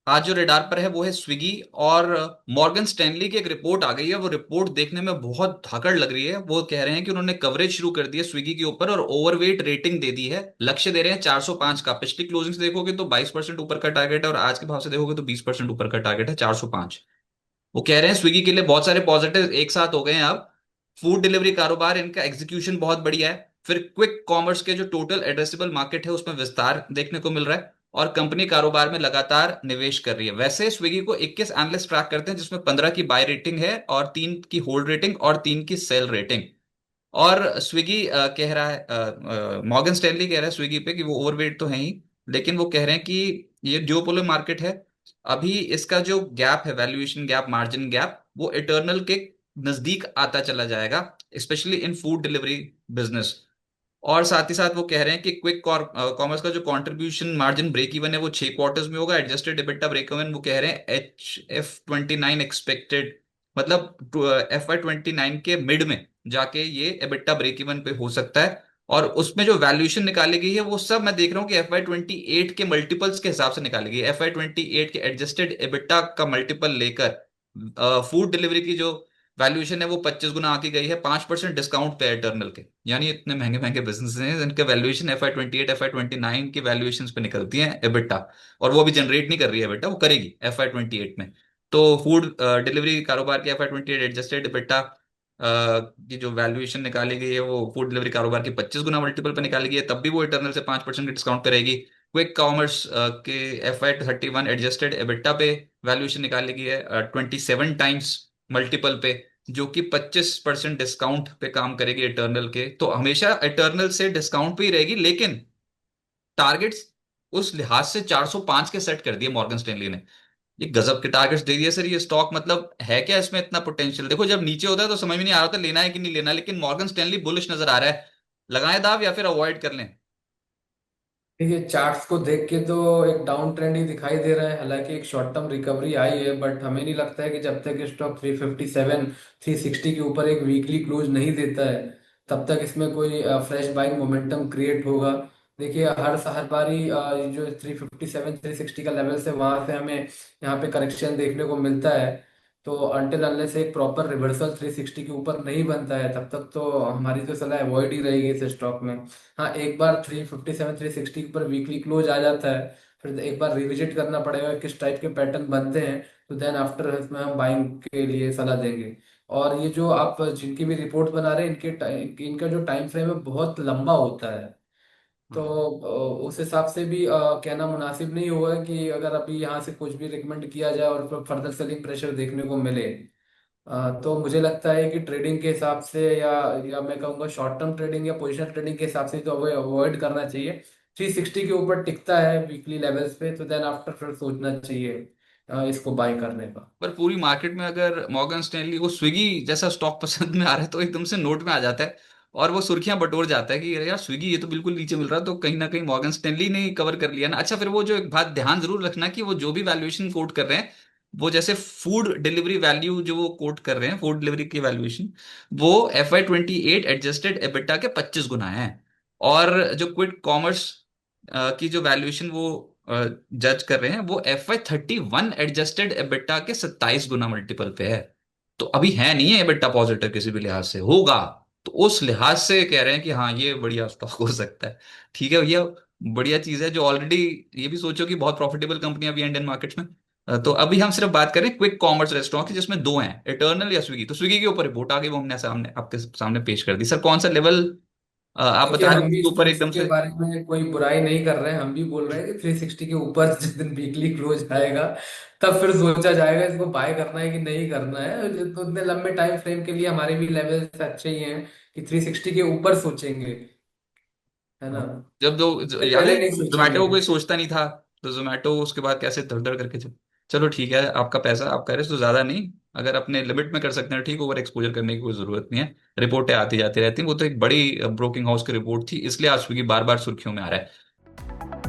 आज जो रेडार पर है वो है स्विगी। और मॉर्गन स्टैनली की एक रिपोर्ट आ गई है, वो रिपोर्ट देखने में बहुत धाकड़ लग रही है। वो कह रहे हैं कि उन्होंने कवरेज शुरू कर दी है स्विगी के ऊपर और ओवरवेट रेटिंग दे दी है। लक्ष्य दे रहे हैं 405 का। पिछली क्लोजिंग से देखोगे तो 22% ऊपर का टारगेट है और आज के भाव से देखोगे तो 20% ऊपर का टारगेट है, 405। वो कह रहे हैं स्विगी के लिए बहुत सारे पॉजिटिव एक साथ हो गए हैं अब। फूड डिलीवरी कारोबार, इनका एग्जीक्यूशन बहुत बढ़िया है। फिर क्विक कॉमर्स के जो टोटल एड्रेसेबल मार्केट है उसमें विस्तार देखने को मिल रहा है। और कंपनी कारोबार में लगातार निवेश कर रही है। वैसे स्विगी को 21 एनालिस्ट ट्रैक करते हैं, जिसमें 15 की बाय रेटिंग है और 3 की होल्ड रेटिंग और 3 की सेल रेटिंग। और स्विगी कह रहा है, मॉर्गन स्टैनली कह रहा है स्विगी पे कि वो ओवरवेट तो है ही, लेकिन वो कह रहे हैं कि ये जियोपोलिटिकल मार्केट है। अभी इसका जो गैप है, वैल्यूएशन गैप, मार्जिन गैप, वो इटर्नल के नजदीक आता चला जाएगा, specially in food delivery business. और साथ ही साथ वो कह रहे हैं कि क्विक कॉमर्स का जो कंट्रीब्यूशन मार्जिन ब्रेक इवन है वो 6 क्वार्टर्स में होगा। एडजस्टेड एबिटा ब्रेक इवन वो कह रहे हैं H F 29 एक्सपेक्टेड, मतलब FY 29 के मिड में जाके ये एबिटा ब्रेक इवन पे हो सकता है। और उसमें जो वैल्यूएशन निकाली गई है वो सब मैं देख रहा हूँ कि FY 28 के मल्टीपल्स के हिसाब से निकाली गई है। FY 28 के एडजस्टेड एबिटा का मल्टीपल लेकर फूड डिलीवरी की जो वैल्यूएशन है वो 25 गुना आकी गई है, 5% डिस्काउंट पे एटर्नल के। यानी इतने महंगे महंगे बिजनेस हैं जिनके वैल्यूएशन FY 28 FY 29 की वैल्यूएशन पे निकलती है एबिटा। और वो अभी जनरेट नहीं कर रही है एबिटा, वो करेगी FY 28 में। तो फूड डिलीवरी कारोबार के FY 28 एडजस्टेड एबिटा की जो वैल्यूएशन निकाली गई है वो फूड डिलीवरी कारोबार की 25 गुना मल्टीपल पे निकाली गई है, तब भी वो इटर्नल से 5% के डिस्काउंट पे रहेगी। क्विक कॉमर्स के FY 31 एडजस्टेड एबिटा पे वैल्यूएशन निकाली गई है 27 टाइम्स मल्टीपल पे, जो कि 25% डिस्काउंट पे काम करेगी इटर्नल के। तो हमेशा इटर्नल से डिस्काउंट पे ही रहेगी, लेकिन टारगेट्स उस लिहाज से 405 के सेट कर दिए मॉर्गन स्टैनली ने। ये गजब के टारगेट्स दे दिए सर। ये स्टॉक मतलब है क्या इसमें इतना पोटेंशियल? देखो जब नीचे होता है तो समझ में नहीं आ रहा था लेना है कि नहीं लेना, लेकिन मॉर्गन स्टैनली बुलिश नजर आ रहा है। लगाएं दाव या फिर अवॉइड कर लें? देखिए, चार्ट्स को देख के तो एक डाउन ट्रेंड ही दिखाई दे रहा है। हालांकि एक शॉर्ट टर्म रिकवरी आई है, बट हमें नहीं लगता है कि जब तक स्टॉक 357 360 के ऊपर एक वीकली क्लोज नहीं देता है तब तक इसमें कोई फ्रेश बाइंग मोमेंटम क्रिएट होगा। देखिए, हर बारी जो 357 360 का लेवल है वहां से हमें यहाँ पे करेक्शन देखने को मिलता है। तो अनटिल अनलेस एक प्रॉपर रिवर्सल 360 के ऊपर नहीं बनता है तब तक तो हमारी तो सलाह अवॉइड ही रहेगी इस स्टॉक में। हाँ, एक बार 357 360 के ऊपर वीकली क्लोज आ जाता है, फिर एक बार रिविजिट करना पड़ेगा किस टाइप के पैटर्न बनते हैं। तो देन आफ्टर इसमें हम बाइंग के लिए सलाह देंगे। और ये जो आप जिनकी भी रिपोर्ट बना रहे हैं इनका जो टाइम फ्रेम है बहुत लंबा होता है। तो उस हिसाब से भी कहना मुनासिब नहीं होगा कि अगर अभी यहाँ से कुछ भी रिकमेंड किया जाए और फर्दर सेलिंग प्रेशर देखने को मिले। तो मुझे लगता है कि ट्रेडिंग के हिसाब से या मैं कहूँगा शॉर्ट टर्म ट्रेडिंग या पोजिशनल ट्रेडिंग के हिसाब से तो अवॉइड करना चाहिए। 360 के ऊपर टिकता है वीकली लेवल्स पे तो देन आफ्टर फिर सोचना चाहिए इसको बाय करने का। पर पूरी मार्केट में अगर मॉर्गन स्टैनली को स्विगी जैसा स्टॉक पसंद में आ रहा है तो एकदम से नोट में आ जाता है और वो सुर्खियां बटोर जाता है कि अरे यार स्विगी ये तो बिल्कुल नीचे मिल रहा है, तो कहीं ना कहीं मॉर्गन स्टैनली ने कवर कर लिया ना। अच्छा, फिर वो जो एक बात ध्यान जरूर रखना कि वो जो भी वैल्यूएशन कोट कर रहे हैं, वो जैसे फूड डिलीवरी वैल्यू जो वो कोट कर रहे हैं, फूड डिलीवरी की वैल्यूएशन, वो FY 28 एडजस्टेड एबिटा के 25 गुना है। और जो क्विक कॉमर्स की जो वैल्यूएशन वो जज कर रहे हैं वो FY 31 एडजस्टेड एबिटा के 27 गुना मल्टीपल पे है। तो अभी है नहीं है एबिटा पॉजिटिव किसी भी लिहाज से, होगा तो उस लिहाज से कह रहे हैं कि हाँ ये बढ़िया स्टॉक हो सकता है। ठीक है भैया, बढ़िया चीज है जो ऑलरेडी। ये भी सोचो कि बहुत प्रॉफिटेबल कंपनियां भी हैं इंडियन मार्केट्स में। तो अभी हम सिर्फ बात करें क्विक कॉमर्स रेस्टोरेंट की, जिसमें दो हैं, इटर्नल या स्विगी। तो स्विगी के ऊपर रिपोर्ट आ गई, वो हमने सामने आपके सामने पेश कर दी। सर कौन सा लेवल आप देखिए, बता रहे हो हम भी उसके ऊपर स्टॉक्स एकदम के से? बारे में कोई बुराई नहीं कर रहे हैं। हम भी बोल रहे हैं कि 360 के ऊपर जिस दिन वीकली क्लोज आएगा तब फिर सोचा जाएगा इसको बाय करना है कि नहीं करना है। तो इतने लंबे टाइम फ्रेम के लिए हमारे भी लेवल्स अच्छे ही हैं कि 360 के ऊपर सोचेंगे, है ना। जब दो इससे याद है पहले नहीं जोमेटो सोचेंगे। को कोई सोचता नहीं था, तो जोमेटो उसके बाद कैसे धड़ धड़ करके चल। चलो ठीक है, आपका पैसा आपका रिस्क, तो ज्यादा नहीं, अगर अपने लिमिट में कर सकते हैं ठीक, ओवर एक्सपोजर करने की कोई जरूरत नहीं है। रिपोर्टें आती जाती रहती हैं, वो तो एक बड़ी ब्रोकिंग हाउस की रिपोर्ट थी, इसलिए आज स्विगी बार बार सुर्खियों में आ रहा है।